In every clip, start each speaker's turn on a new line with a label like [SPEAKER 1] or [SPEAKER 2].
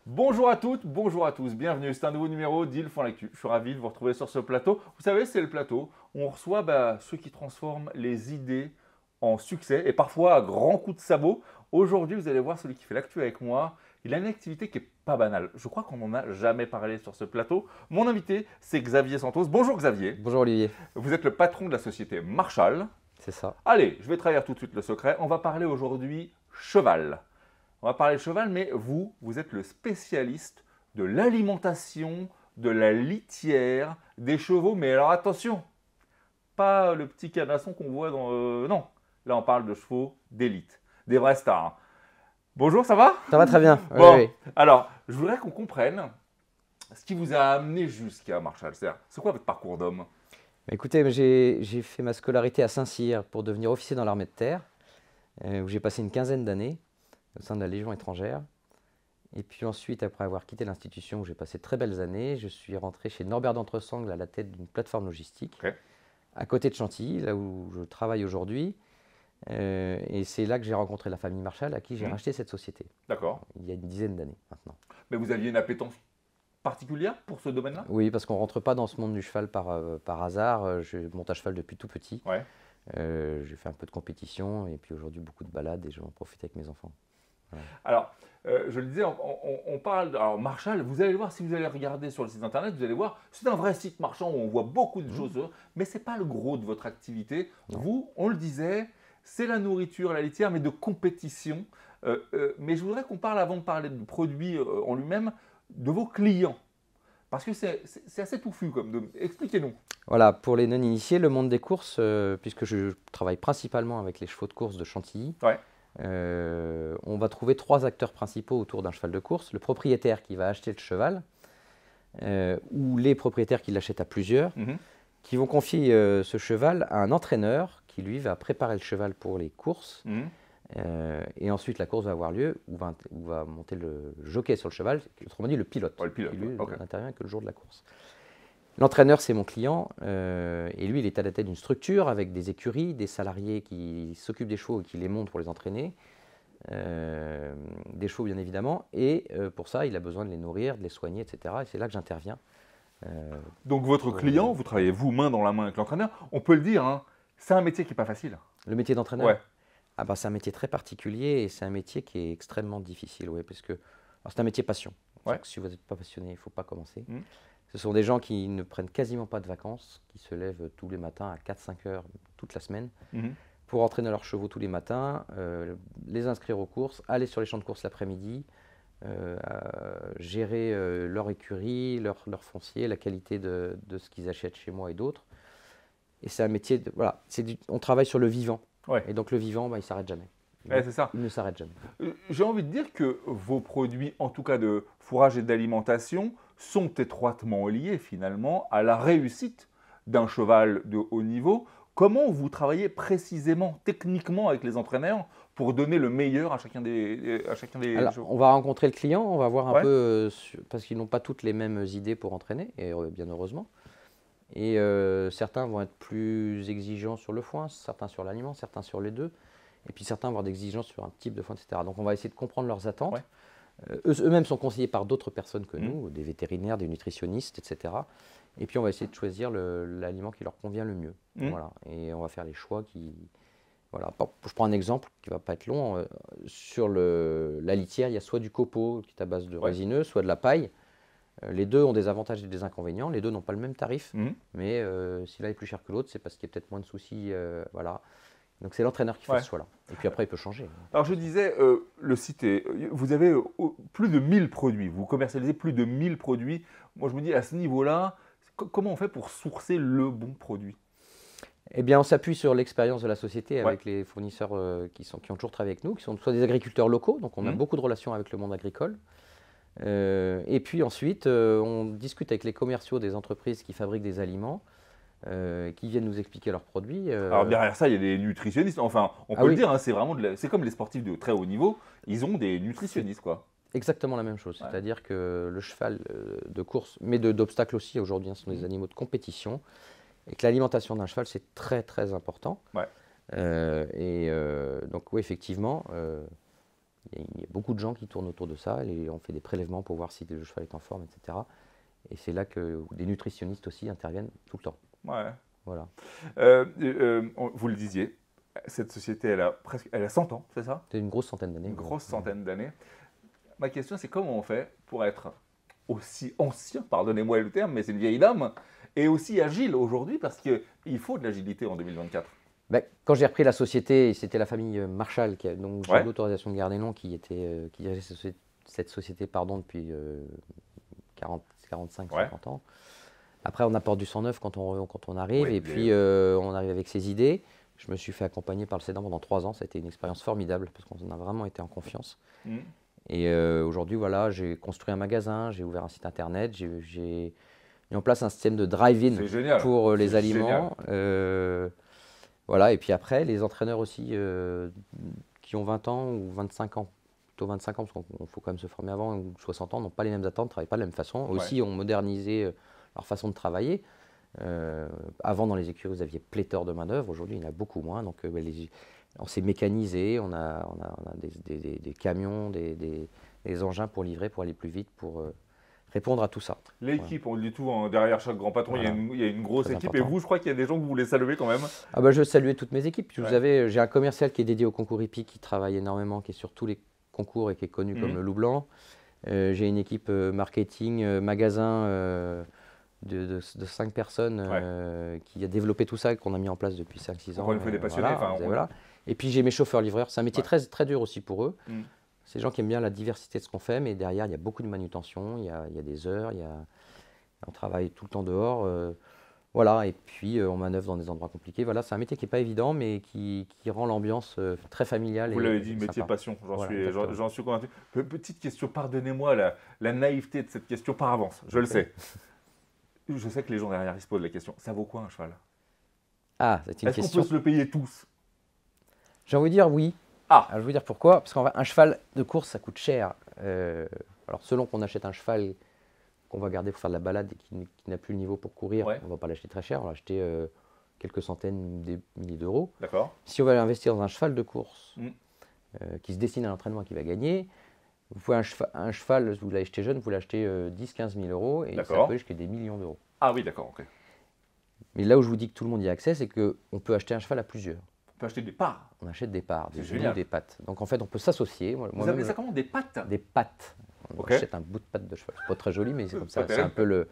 [SPEAKER 1] Bonjour à toutes, bonjour à tous, bienvenue, c'est un nouveau numéro d'Ils font l'actu. Je suis ravi de vous retrouver sur ce plateau. Vous savez, c'est le plateau où on reçoit ceux qui transforment les idées en succès et parfois à grands coups de sabot. Aujourd'hui, vous allez voir celui qui fait l'actu avec moi. Il a une activité qui n'est pas banale. Je crois qu'on n'en a jamais parlé sur ce plateau. Mon invité, c'est Xavier Santos. Bonjour Xavier.
[SPEAKER 2] Bonjour Olivier.
[SPEAKER 1] Vous êtes le patron de la société Marshall.
[SPEAKER 2] C'est ça.
[SPEAKER 1] Allez, je vais trahir tout de suite le secret. On va parler aujourd'hui cheval. On va parler de cheval, mais vous êtes le spécialiste de l'alimentation, de la litière des chevaux. Mais alors attention, pas le petit canasson qu'on voit dans... non, là on parle de chevaux d'élite, des vrais stars. Bonjour, ça va?
[SPEAKER 2] Ça va très bien.
[SPEAKER 1] Bon,
[SPEAKER 2] Oui.
[SPEAKER 1] alors, je voudrais qu'on comprenne ce qui vous a amené jusqu'à Marshall. C'est quoi votre parcours d'homme?
[SPEAKER 2] Écoutez, j'ai fait ma scolarité à Saint-Cyr pour devenir officier dans l'armée de terre, où j'ai passé une quinzaine d'années au sein de la Légion étrangère. Et puis ensuite, après avoir quitté l'institution où j'ai passé de très belles années, je suis rentré chez Norbert d'Entresangles à la tête d'une plateforme logistique, à côté de Chantilly, là où je travaille aujourd'hui. Et c'est là que j'ai rencontré la famille Marshall, à qui j'ai racheté cette société.
[SPEAKER 1] D'accord.
[SPEAKER 2] Il y a une dizaine d'années maintenant.
[SPEAKER 1] Mais vous aviez une appétence particulière pour ce domaine-là?
[SPEAKER 2] Oui, parce qu'on ne rentre pas dans ce monde du cheval par hasard. Je monte à cheval depuis tout petit.
[SPEAKER 1] Ouais.
[SPEAKER 2] J'ai fait un peu de compétition et puis aujourd'hui beaucoup de balades et j'en profite avec mes enfants. Voilà.
[SPEAKER 1] Alors, je le disais, on parle. Alors, Marshall, vous allez le voir, si vous allez regarder sur le site internet, vous allez voir, c'est un vrai site marchand où on voit beaucoup de choses, mais ce n'est pas le gros de votre activité.
[SPEAKER 2] Non.
[SPEAKER 1] Vous, on le disait, c'est la nourriture, la litière, mais de compétition. Mais je voudrais qu'on parle, avant de parler du produit en lui-même, de vos clients. Parce que c'est assez touffu. Expliquez-nous.
[SPEAKER 2] Voilà, pour les non-initiés, le monde des courses, puisque je travaille principalement avec les chevaux de course de Chantilly,
[SPEAKER 1] Ouais.
[SPEAKER 2] on va trouver trois acteurs principaux autour d'un cheval de course. Le propriétaire qui va acheter le cheval, ou les propriétaires qui l'achètent à plusieurs, qui vont confier ce cheval à un entraîneur qui, lui, va préparer le cheval pour les courses. Et ensuite, la course va avoir lieu, où va monter le jockey sur le cheval, autrement dit le pilote,
[SPEAKER 1] Ouais, le pilote,
[SPEAKER 2] qui lui
[SPEAKER 1] ok.
[SPEAKER 2] n'intervient que le jour de la course. L'entraîneur, c'est mon client, et lui, il est à la tête d'une structure avec des écuries, des salariés qui s'occupent des chevaux et qui les montent pour les entraîner, des chevaux bien évidemment, et pour ça, il a besoin de les nourrir, de les soigner, etc. Et c'est là que j'interviens.
[SPEAKER 1] Donc, votre client, vous travaillez vous main dans la main avec l'entraîneur. On peut le dire, hein, c'est un métier qui n'est pas facile.
[SPEAKER 2] Le métier d'entraîneur,
[SPEAKER 1] Ouais.
[SPEAKER 2] ah bah, c'est un métier très particulier et c'est un métier qui est extrêmement difficile, ouais, parce que c'est un métier passion.
[SPEAKER 1] Ouais.
[SPEAKER 2] Si vous n'êtes pas passionné, il ne faut pas commencer.
[SPEAKER 1] Mmh.
[SPEAKER 2] Ce sont des gens qui ne prennent quasiment pas de vacances, qui se lèvent tous les matins à 4-5 heures toute la semaine pour entraîner leurs chevaux tous les matins, les inscrire aux courses, aller sur les champs de courses l'après-midi, gérer leur écurie, leur foncier, la qualité de ce qu'ils achètent chez moi et d'autres. Et c'est un métier, voilà, on travaille sur le vivant.
[SPEAKER 1] Ouais.
[SPEAKER 2] Et donc le vivant, il ne s'arrête jamais.
[SPEAKER 1] Ouais, c'est ça.
[SPEAKER 2] Il ne s'arrête jamais.
[SPEAKER 1] J'ai envie de dire que vos produits, en tout cas de fourrage et d'alimentation, sont étroitement liés finalement à la réussite d'un cheval de haut niveau. Comment vous travaillez précisément, techniquement avec les entraîneurs pour donner le meilleur à chacun des
[SPEAKER 2] Alors,
[SPEAKER 1] chevaux?
[SPEAKER 2] on va rencontrer le client, on va voir un
[SPEAKER 1] Ouais.
[SPEAKER 2] peu, parce qu'ils n'ont pas toutes les mêmes idées pour entraîner, et bien heureusement. Et certains vont être plus exigeants sur le foin, certains sur l'aliment, certains sur les deux. Et puis certains vont avoir des exigences sur un type de foin, etc. Donc on va essayer de comprendre leurs attentes.
[SPEAKER 1] Ouais.
[SPEAKER 2] Eux-mêmes sont conseillés par d'autres personnes que nous, des vétérinaires, des nutritionnistes, etc. Et puis on va essayer de choisir l'aliment qui leur convient le mieux. Voilà. Et on va faire les choix qui... Voilà. Je prends un exemple qui ne va pas être long. Sur la litière, il y a soit du copeau qui est à base de résineux, soit de la paille. Les deux ont des avantages et des inconvénients. Les deux n'ont pas le même tarif. Mais si l'un est plus cher que l'autre, c'est parce qu'il y a peut-être moins de soucis. Voilà. Donc c'est l'entraîneur qui fait ce choix-là. Et puis après, il peut changer.
[SPEAKER 1] Alors je disais, le site vous avez plus de 1000 produits, vous commercialisez plus de 1000 produits. Moi je me dis, à ce niveau-là, comment on fait pour sourcer le bon produit?
[SPEAKER 2] Eh bien, on s'appuie sur l'expérience de la société avec les fournisseurs qui ont toujours travaillé avec nous, qui sont soit des agriculteurs locaux, donc on a beaucoup de relations avec le monde agricole. Et puis ensuite, on discute avec les commerciaux des entreprises qui fabriquent des aliments qui viennent nous expliquer leurs produits.
[SPEAKER 1] Alors derrière ça, il y a des nutritionnistes. Enfin, on peut le dire, hein, c'est vraiment c'est comme les sportifs de très haut niveau. Ils ont des nutritionnistes, quoi.
[SPEAKER 2] Exactement la même chose.
[SPEAKER 1] Ouais.
[SPEAKER 2] C'est-à-dire que le cheval de course, mais d'obstacle aussi aujourd'hui, hein, ce sont des animaux de compétition, et que l'alimentation d'un cheval, c'est très très important.
[SPEAKER 1] Ouais.
[SPEAKER 2] Donc oui, effectivement, il y a beaucoup de gens qui tournent autour de ça, et on fait des prélèvements pour voir si le cheval est en forme, etc. Et c'est là que des nutritionnistes aussi interviennent tout le temps.
[SPEAKER 1] Ouais.
[SPEAKER 2] Voilà.
[SPEAKER 1] Vous le disiez, cette société, elle a 100 ans, c'est ça?
[SPEAKER 2] C'est une grosse centaine d'années.
[SPEAKER 1] Une grosse centaine d'années. Ma question, c'est comment on fait pour être aussi ancien, pardonnez-moi le terme, mais c'est une vieille dame, et aussi agile aujourd'hui, parce qu'il faut de l'agilité en 2024.
[SPEAKER 2] Quand j'ai repris la société, c'était la famille Marshall, donc j'ai
[SPEAKER 1] Ouais.
[SPEAKER 2] l'autorisation de garder nom, qui dirigeait cette société depuis 45,
[SPEAKER 1] Ouais.
[SPEAKER 2] 50 ans. Après, on apporte du sang neuf quand on arrive,
[SPEAKER 1] Oui,
[SPEAKER 2] et puis on arrive avec ses idées. Je me suis fait accompagner par le cédant pendant 3 ans. Ça a été une expérience formidable, parce qu'on a vraiment été en confiance.
[SPEAKER 1] Mmh.
[SPEAKER 2] Et aujourd'hui, voilà, j'ai construit un magasin, j'ai ouvert un site internet, j'ai mis en place un système de drive-in
[SPEAKER 1] C'est génial.
[SPEAKER 2] pour les
[SPEAKER 1] C'est
[SPEAKER 2] aliments. Voilà, et puis après, les entraîneurs aussi qui ont 20 ans ou 25 ans, plutôt 25 ans, parce qu'il faut quand même se former avant, ou 60 ans, n'ont pas les mêmes attentes, ne travaillent pas de la même façon.
[SPEAKER 1] Ouais.
[SPEAKER 2] Aussi, ont modernisé leur façon de travailler. Avant, dans les écuries, vous aviez pléthore de main-d'œuvre. Aujourd'hui, il y en a beaucoup moins. Donc, on s'est mécanisé, on a des camions, des engins pour livrer, pour aller plus vite, pour répondre à tout ça.
[SPEAKER 1] L'équipe, on le dit tout, hein, derrière chaque grand patron,
[SPEAKER 2] Voilà.
[SPEAKER 1] il y a une grosse
[SPEAKER 2] Très
[SPEAKER 1] équipe.
[SPEAKER 2] important.
[SPEAKER 1] Et vous, je crois qu'il y a des gens que vous voulez saluer quand même.
[SPEAKER 2] Je veux saluer toutes mes équipes.
[SPEAKER 1] Ouais.
[SPEAKER 2] J'ai un commercial qui est dédié au concours hippique, qui travaille énormément, qui est sur tous les concours et qui est connu comme le Loup Blanc. J'ai une équipe marketing, magasin de 5 personnes qui a développé tout ça et qu'on a mis en place depuis 5-6 ans.
[SPEAKER 1] Encore une fois, des passionnés.
[SPEAKER 2] Voilà. Et puis j'ai mes chauffeurs-livreurs. C'est un métier très, très dur aussi pour eux.
[SPEAKER 1] Mm.
[SPEAKER 2] C'est des gens qui aiment bien la diversité de ce qu'on fait, mais derrière, il y a beaucoup de manutention, il y a des heures, on travaille tout le temps dehors. Voilà, et puis on manœuvre dans des endroits compliqués. Voilà, c'est un métier qui n'est pas évident, mais qui rend l'ambiance très familiale.
[SPEAKER 1] Vous l'avez dit, métier
[SPEAKER 2] sympa.
[SPEAKER 1] passion,
[SPEAKER 2] Voilà,
[SPEAKER 1] j'en suis convaincu. Petite question, pardonnez-moi la naïveté de cette question par avance, je le sais. Je sais que les gens derrière ils se posent la question, ça vaut quoi un cheval?
[SPEAKER 2] Ah, c'est une
[SPEAKER 1] Est-ce qu'on
[SPEAKER 2] question.
[SPEAKER 1] peut se le payer tous?
[SPEAKER 2] J'ai envie de dire oui.
[SPEAKER 1] Ah.
[SPEAKER 2] Alors, je vais vous dire pourquoi. Parce qu'un cheval de course, ça coûte cher. Alors, selon qu'on achète un cheval qu'on va garder pour faire de la balade et qui n'a plus le niveau pour courir, on ne va pas l'acheter très cher. On va l'acheter quelques centaines, des milliers d'euros.
[SPEAKER 1] D'accord.
[SPEAKER 2] Si on va investir dans un cheval de course qui se destine à l'entraînement et qui va gagner, vous pouvez un cheval, vous l'achetez jeune, vous l'achetez 10-15 000 euros et ça peut aller jusqu'à des millions d'euros.
[SPEAKER 1] Ah oui, d'accord, ok.
[SPEAKER 2] Mais là où je vous dis que tout le monde y a accès, c'est qu'on peut acheter un cheval à plusieurs.
[SPEAKER 1] On peut acheter des parts.
[SPEAKER 2] On achète des parts, des
[SPEAKER 1] génial.
[SPEAKER 2] genoux, des pattes. Donc en fait, on peut s'associer.
[SPEAKER 1] Vous appelez ça comment, des pattes?
[SPEAKER 2] Des pattes. On achète un bout de patte de cheval. C'est pas très joli, mais c'est comme ça. C'est un peu le.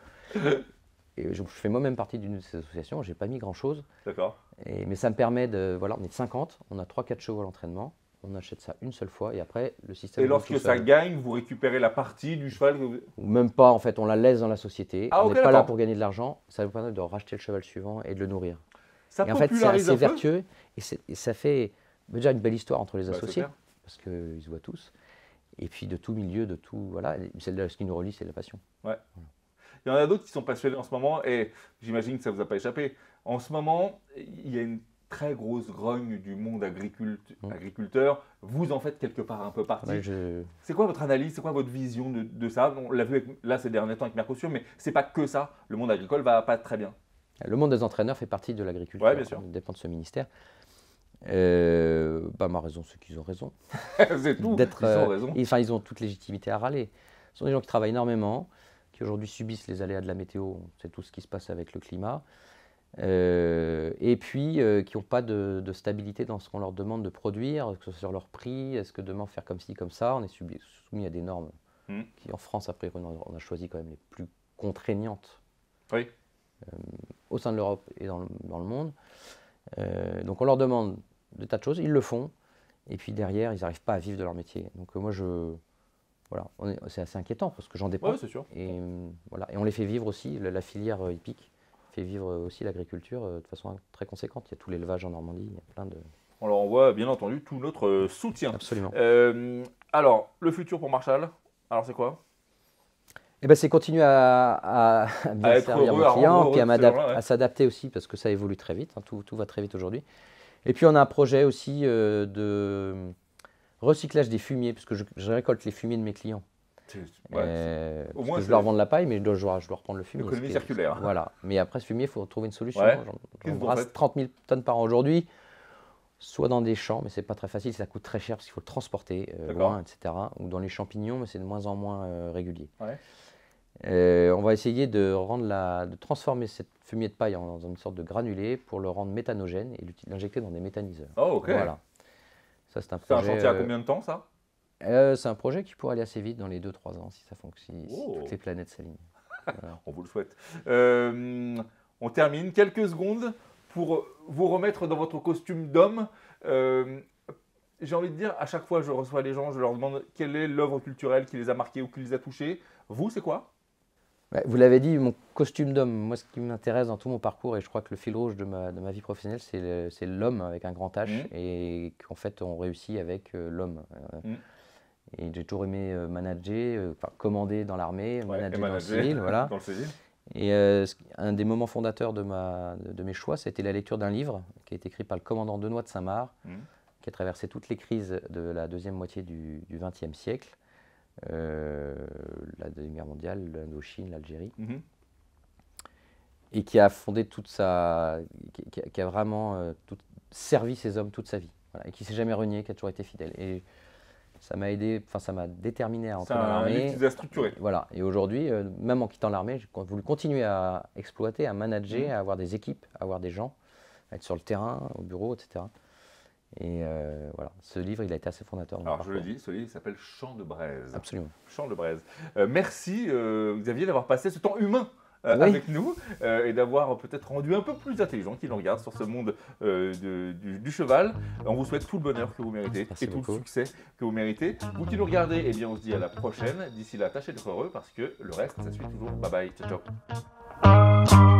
[SPEAKER 2] Et je fais moi-même partie d'une de ces associations. J'ai pas mis grand-chose.
[SPEAKER 1] D'accord.
[SPEAKER 2] Mais ça me permet de. Voilà, on est 50, on a 3-4 chevaux à l'entraînement. On achète ça une seule fois et après, le système.
[SPEAKER 1] Et lorsque ça gagne, vous récupérez la partie du cheval que vous...
[SPEAKER 2] Ou même pas, en fait, on la laisse dans la société.
[SPEAKER 1] Ah,
[SPEAKER 2] on
[SPEAKER 1] ok,
[SPEAKER 2] n'est pas là pour gagner de l'argent. Ça vous permet de racheter le cheval suivant et de le nourrir.
[SPEAKER 1] Ça
[SPEAKER 2] et en fait, c'est
[SPEAKER 1] popularise
[SPEAKER 2] assez
[SPEAKER 1] un peu.
[SPEAKER 2] vertueux et ça fait déjà une belle histoire entre les
[SPEAKER 1] Bah,
[SPEAKER 2] associés parce qu'ils se voient tous. Et puis de tout milieu, de tout. Voilà, ce qui nous relie, c'est la passion.
[SPEAKER 1] Ouais. Il y en a d'autres qui sont passionnés en ce moment et j'imagine que ça ne vous a pas échappé. En ce moment, il y a une très grosse grogne du monde agriculteur. Vous en faites quelque part un peu partie.
[SPEAKER 2] Ouais,
[SPEAKER 1] C'est quoi votre analyse, c'est quoi votre vision de ça? On l'a vu là ces derniers temps avec Mercosur, mais c'est pas que ça. Le monde agricole va pas très bien.
[SPEAKER 2] Le monde des entraîneurs fait partie de l'agriculture.
[SPEAKER 1] Ouais, bien sûr.
[SPEAKER 2] Ça dépend de ce ministère. Ma raison, c'est qu'ils ont raison.
[SPEAKER 1] C'est tout. Ils ont raison.
[SPEAKER 2] Enfin, ils ont toute légitimité à râler. Ce sont des gens qui travaillent énormément, qui aujourd'hui subissent les aléas de la météo. C'est tout ce qui se passe avec le climat. Et puis qui n'ont pas de stabilité dans ce qu'on leur demande de produire, que ce soit sur leur prix, est-ce que demain faire comme ci, comme ça, on est soumis à des normes qui en France, après, on a choisi quand même les plus contraignantes au sein de l'Europe et dans le monde. Donc on leur demande des tas de choses, ils le font, et puis derrière, ils n'arrivent pas à vivre de leur métier. Donc moi, voilà, c'est assez inquiétant parce que j'en dépends.
[SPEAKER 1] Ouais, c'est sûr.
[SPEAKER 2] Et, voilà, et on les fait vivre aussi, la filière hippique fait vivre aussi l'agriculture de façon très conséquente. Il y a tout l'élevage en Normandie, il y a plein de...
[SPEAKER 1] On leur envoie bien entendu tout notre soutien.
[SPEAKER 2] Absolument.
[SPEAKER 1] Alors, le futur pour Marshall, alors c'est quoi?
[SPEAKER 2] Et ben, c'est continuer à bien
[SPEAKER 1] À être
[SPEAKER 2] servir
[SPEAKER 1] heureux,
[SPEAKER 2] mon
[SPEAKER 1] à
[SPEAKER 2] client,
[SPEAKER 1] rendre
[SPEAKER 2] puis
[SPEAKER 1] heureux ces gens-là, ouais.
[SPEAKER 2] à s'adapter aussi, parce que ça évolue très vite, hein, tout va très vite aujourd'hui. Et puis on a un projet aussi de recyclage des fumiers, parce que je récolte les fumiers de mes clients.
[SPEAKER 1] Ouais, au
[SPEAKER 2] Parce
[SPEAKER 1] moins,
[SPEAKER 2] que je leur vends de la paille, mais je dois reprendre le fumier.
[SPEAKER 1] économie circulaire.
[SPEAKER 2] Voilà. Mais après, ce fumier, il faut trouver une solution.
[SPEAKER 1] Ouais.
[SPEAKER 2] J'en
[SPEAKER 1] Qu'est-ce que vous
[SPEAKER 2] brasse
[SPEAKER 1] faites
[SPEAKER 2] 30 000 tonnes par an aujourd'hui, soit dans des champs, mais c'est pas très facile, ça coûte très cher parce qu'il faut le transporter loin, etc. Ou dans les champignons, mais c'est de moins en moins régulier.
[SPEAKER 1] Ouais.
[SPEAKER 2] On va essayer de transformer cette fumier de paille dans une sorte de granulé pour le rendre méthanogène et l'injecter dans des méthaniseurs.
[SPEAKER 1] Oh, ok.
[SPEAKER 2] Voilà. Ça, c'est un
[SPEAKER 1] C'est un
[SPEAKER 2] projet.
[SPEAKER 1] chantier à combien de temps, ça?
[SPEAKER 2] C'est un projet qui pourrait aller assez vite dans les 2-3 ans si ça fonctionne, si
[SPEAKER 1] Oh.
[SPEAKER 2] toutes les planètes s'alignent. Voilà.
[SPEAKER 1] On vous le souhaite. On termine quelques secondes pour vous remettre dans votre costume d'homme. J'ai envie de dire, à chaque fois que je reçois les gens, je leur demande quelle est l'œuvre culturelle qui les a marqués ou qui les a touchés. Vous, c'est quoi?
[SPEAKER 2] Ouais, vous l'avez dit, mon costume d'homme. Moi, ce qui m'intéresse dans tout mon parcours, et je crois que le fil rouge de ma vie professionnelle, c'est l'homme avec un grand H, et qu'en fait, on réussit avec l'homme. Et j'ai toujours aimé manager, commander dans l'armée, manager dans le civil. Voilà.
[SPEAKER 1] Dans le civil.
[SPEAKER 2] Et un des moments fondateurs de mes choix, c'était la lecture d'un livre qui a été écrit par le commandant Denoy de Saint-Marc, qui a traversé toutes les crises de la deuxième moitié du XXe siècle, la Deuxième Guerre mondiale, l'Indochine, l'Algérie, et qui a fondé qui a vraiment servi ses hommes toute sa vie, voilà, et qui s'est jamais renié, qui a toujours été fidèle. Et ça m'a aidé, ça m'a déterminé à entrer dans l'armée.
[SPEAKER 1] C'est un livre qui vous a structuré.
[SPEAKER 2] Voilà. Et aujourd'hui, même en quittant l'armée, j'ai voulu continuer à exploiter, à manager, à avoir des équipes, à avoir des gens, à être sur le terrain, au bureau, etc. Et voilà, ce livre, il a été assez fondateur.
[SPEAKER 1] Alors, je le dis, ce livre s'appelle Chant de braise.
[SPEAKER 2] Absolument.
[SPEAKER 1] Chant de braise. Merci, Xavier, d'avoir passé ce temps humain avec nous et d'avoir peut-être rendu un peu plus intelligent qui nous regarde sur ce monde du cheval. On vous souhaite tout le bonheur que vous méritez.
[SPEAKER 2] Merci
[SPEAKER 1] et tout
[SPEAKER 2] beaucoup.
[SPEAKER 1] le succès que vous méritez. Vous qui nous regardez, eh bien, on se dit à la prochaine. D'ici là, tâchez d'être heureux parce que le reste, ça suit toujours. Bye bye, ciao, ciao.